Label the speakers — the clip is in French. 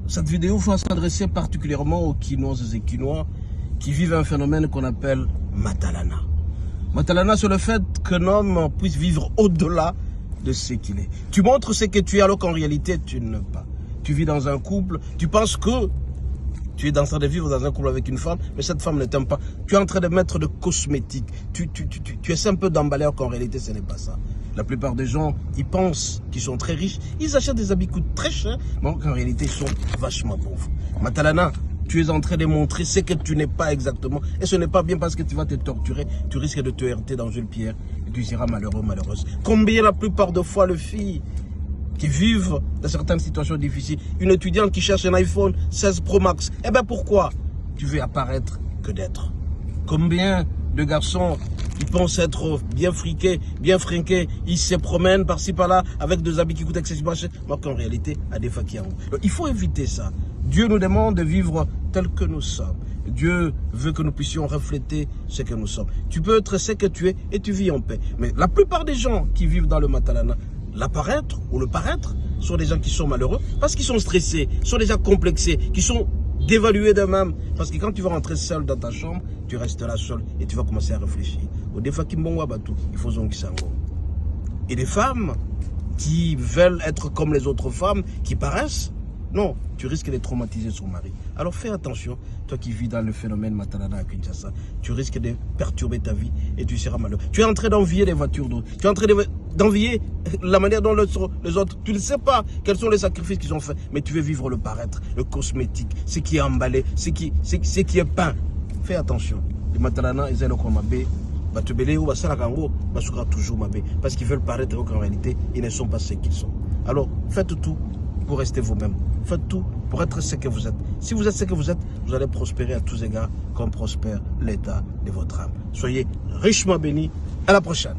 Speaker 1: Cette vidéo va s'adresser particulièrement aux Quinoises et Quinois qui vivent un phénomène qu'on appelle Matalana. Matalana, c'est le fait qu'un homme puisse vivre au-delà de ce qu'il est. Tu montres ce que tu es alors qu'en réalité tu ne l'es pas. Tu vis dans un couple, tu penses que tu es en train de vivre dans un couple avec une femme, mais cette femme ne t'aime pas. Tu es en train de mettre de cosmétiques. Tu essaies un peu d'emballer alors qu'en réalité ce n'est pas ça. La plupart des gens, ils pensent qu'ils sont très riches. Ils achètent des habits qui coûtent très cher, mais en réalité, ils sont vachement pauvres. Matalana, tu es en train de montrer ce que tu n'es pas exactement. Et ce n'est pas bien parce que tu vas te torturer. Tu risques de te heurter dans une pierre et tu seras malheureux, malheureuse. Combien la plupart de fois, les filles qui vivent dans certaines situations difficiles, une étudiante qui cherche un iPhone 16 Pro Max, eh bien pourquoi tu veux apparaître que d'être? Combien de garçons, ils pensent être bien friqués, bien frinqués, ils se promènent par-ci par-là avec des habits qui coûtent excessivement cher, alors qu'en réalité, à des fois qui en ont. Il faut éviter ça. Dieu nous demande de vivre tel que nous sommes. Dieu veut que nous puissions refléter ce que nous sommes. Tu peux être ce que tu es et tu vis en paix. Mais la plupart des gens qui vivent dans le Matalana, l'apparaître ou le paraître, sont des gens qui sont malheureux parce qu'ils sont stressés, sont des gens complexés, qui sont d'évaluer d'eux-mêmes. Parce que quand tu vas rentrer seul dans ta chambre, tu restes là seul et tu vas commencer à réfléchir. Des fois, il faut zongisango. Et des femmes qui veulent être comme les autres femmes, qui paraissent, non, tu risques de traumatiser son mari. Alors fais attention, toi qui vis dans le phénomène Matalana à Kinshasa, tu risques de perturber ta vie et tu seras malheureux. Tu es en train d'envier les voitures d'autres, tu es en train d'envier la manière dont les autres, tu ne sais pas quels sont les sacrifices qu'ils ont faits, mais tu veux vivre le paraître, le cosmétique, ce qui est emballé, ce qui est peint. Fais attention. Les Matalana, ils ont comme abbé, toujours mabé, parce qu'ils veulent paraître qu'en réalité, ils ne sont pas ce qu'ils sont. Alors, faites tout pour rester vous-même. Faites tout pour être ce que vous êtes. Si vous êtes ce que vous êtes, vous allez prospérer à tous égards comme prospère l'état de votre âme. Soyez richement bénis. À la prochaine.